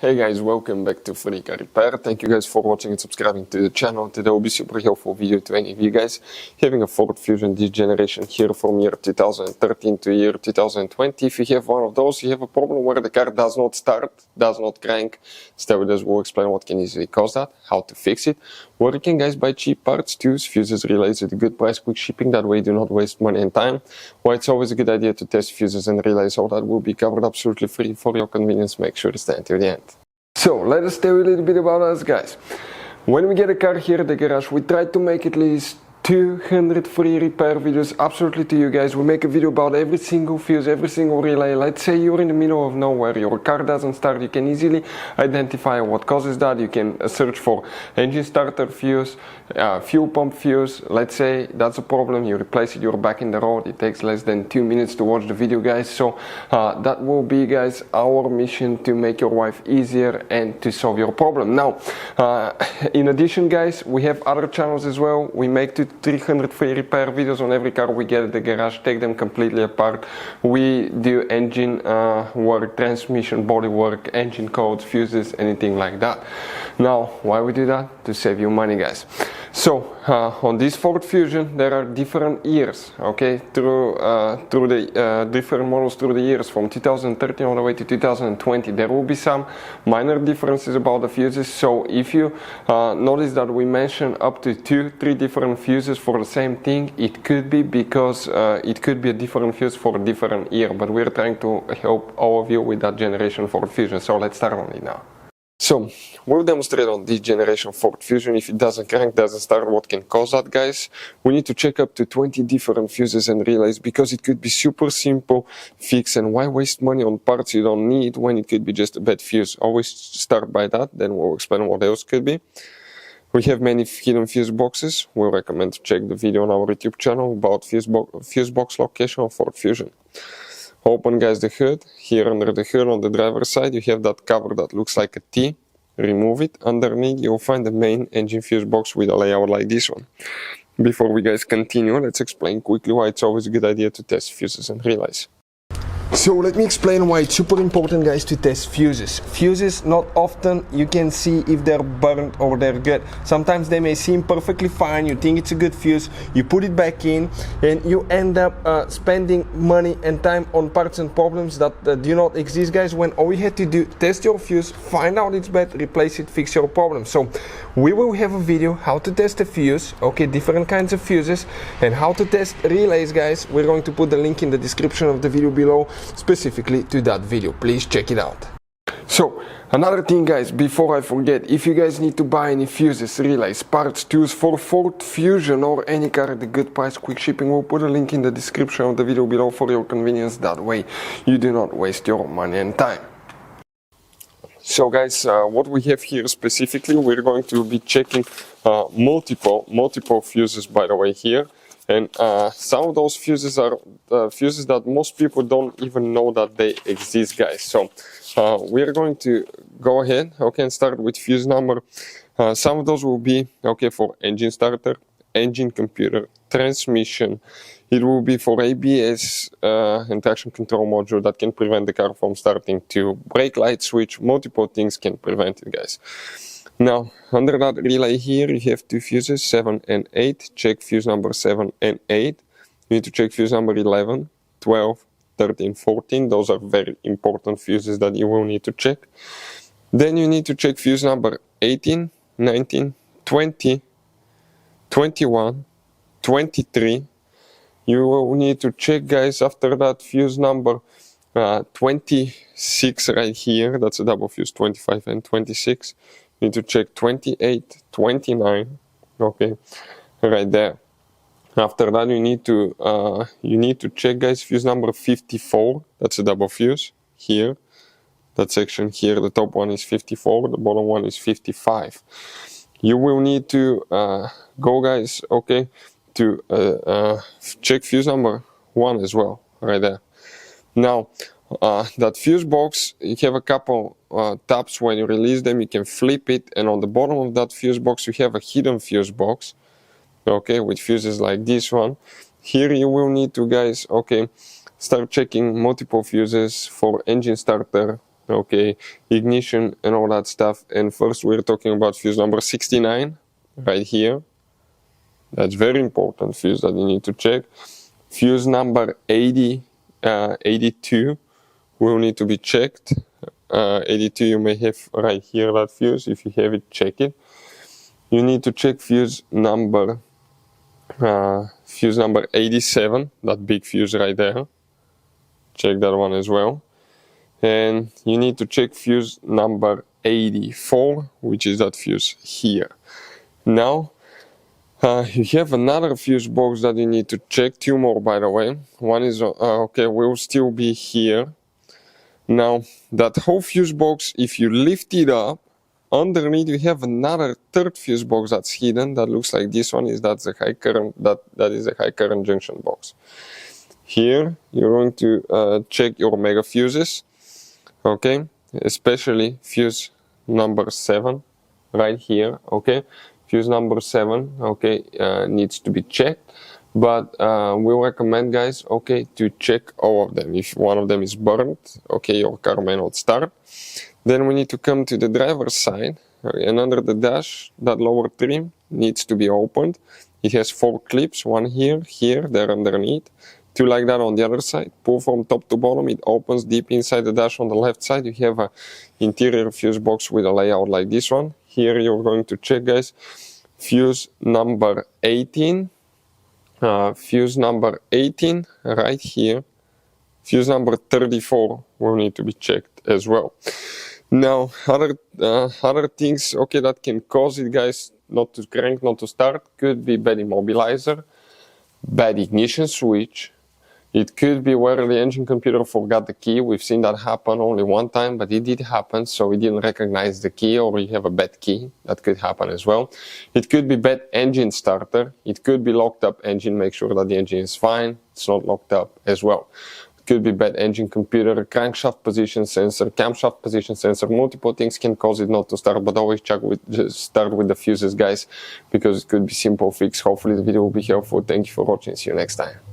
Hey guys, welcome back to Free Car Repair. Thank you guys for watching and subscribing to the channel. Today will be super helpful video to any of you guys having a Ford Fusion this generation here from year 2013 to year 2020. If you have one of those, you have a problem where the car does not start, does not crank. Stay with us, we'll explain what can easily cause that, how to fix it, where you can guys buy cheap parts, tools, fuses, relays at a good price, quick shipping, that way you do not waste money and time. Why it's always a good idea to test fuses and relays, all that will be covered absolutely free for your convenience. Make sure to stay until the end. So, let us tell you a little bit about us guys. When we get a car here at the garage, we try to make at least 200 free repair videos absolutely to you guys. We make a video about every single fuse, every single relay. Let's say you're in the middle of nowhere, your car doesn't start, you can easily identify what causes that. You can search for engine starter fuse, fuel pump fuse. Let's say that's a problem, you replace it, you're back in the road. It takes less than 2 minutes to watch the video guys. So that will be guys our mission, to make your life easier and to solve your problem. Now in addition guys, we have other channels as well. We make 300 free repair videos on every car we get at the garage, take them completely apart. We do engine work, transmission, body work, engine codes, fuses, anything like that. Now, why we do that? To save you money guys. So on this Ford Fusion there are different years, okay, through the different models through the years from 2013 all the way to 2020. There will be some minor differences about the fuses. So if you notice that we mention up to 2-3 different fuses for the same thing, it could be because it could be a different fuse for a different year, but we're trying to help all of you with that generation Ford Fusion. So let's start on it now. So, we'll demonstrate on this generation Ford Fusion. If it doesn't crank, doesn't start, what can cause that guys. We need to check up to 20 different fuses and relays, because it could be super simple fix, and why waste money on parts you don't need when it could be just a bad fuse. Always start by that, then we'll explain what else could be. We have many hidden fuse boxes. We recommend to check the video on our YouTube channel about fuse box location for Ford Fusion. Open guys the hood. Here under the hood on the driver's side you have that cover that looks like a T. Remove it. Underneath you'll find the main engine fuse box with a layout like this one. Before we guys continue, let's explain quickly why it's always a good idea to test fuses and relays. So let me explain why it's super important guys to test fuses. Fuses, not often you can see if they're burnt or they're good. Sometimes they may seem perfectly fine, you think it's a good fuse, you put it back in and you end up spending money and time on parts and problems that do not exist guys, when all you had to do, test your fuse, find out it's bad, replace it, fix your problem. So we will have a video how to test a fuse, okay, different kinds of fuses, and how to test relays guys. We're going to put the link in the description of the video below specifically to that video. Please check it out. So another thing guys, before I forget, if you guys need to buy any fuses, relays, parts, tools for Ford Fusion or any car at a good price, quick shipping, we'll put a link in the description of the video below for your convenience. That way you do not waste your money and time. So guys, what we have here specifically, we're going to be checking multiple fuses by the way here. And some of those fuses are fuses that most people don't even know that they exist guys. So we're going to go ahead, okay, and start with fuse number. Some of those will be okay for engine starter, engine computer, transmission. It will be for ABS and traction control module that can prevent the car from starting, to brake light switch. Multiple things can prevent it guys. Now, under that relay here, you have two fuses, 7 and 8. Check fuse number 7 and 8. You need to check fuse number 11, 12, 13, 14. Those are very important fuses that you will need to check. Then you need to check fuse number 18, 19, 20, 21, 23. You will need to check guys after that fuse number 26 right here. That's a double fuse, 25 and 26. Need to check 28, 29, okay, right there. After that you need to check guys fuse number 54. That's a double fuse here. That section here, the top one is 54, the bottom one is 55. You will need to go guys, okay, to check fuse number 1 as well, right there. Now that fuse box, you have a couple tabs. When you release them you can flip it, and on the bottom of that fuse box you have a hidden fuse box, okay, with fuses like this one. Here you will need to guys, okay, start checking multiple fuses for engine starter, okay, ignition and all that stuff. And first we're talking about fuse number 69 right here. That's very important fuse that you need to check. Fuse number 82 will need to be checked. 82 you may have right here, that fuse. If you have it, check it. You need to check fuse number 87, that big fuse right there. Check that one as well. And you need to check fuse number 84, which is that fuse here. Now, you have another fuse box that you need to check, two more by the way. One is, okay, will still be here. Now, that whole fuse box, if you lift it up, underneath you have another third fuse box that's hidden, that looks like this one, that's the high current, that is the high current junction box. Here, you're going to check your mega fuses, okay, especially fuse number 7, right here, okay. Fuse number 7, okay, needs to be checked, but we recommend, guys, okay, to check all of them. If one of them is burnt, okay, your car may not start. Then we need to come to the driver's side, and under the dash, that lower trim needs to be opened. It has 4 clips, one here, here, there underneath, 2 like that on the other side. Pull from top to bottom, it opens deep inside the dash on the left side. You have an interior fuse box with a layout like this one. Here you're going to check, guys, fuse number 18, fuse number 18 right here, fuse number 34 will need to be checked as well. Now, other things, okay, that can cause it, guys, not to crank, not to start, could be bad immobilizer, bad ignition switch. It could be where the engine computer forgot the key. We've seen that happen only one time, but it did happen, so it didn't recognize the key, or you have a bad key. That could happen as well. It could be bad engine starter. It could be locked up engine. Make sure that the engine is fine. It's not locked up as well. It could be bad engine computer, crankshaft position sensor, camshaft position sensor. Multiple things can cause it not to start, but always start with the fuses, guys, because it could be simple fix. Hopefully the video will be helpful. Thank you for watching. See you next time.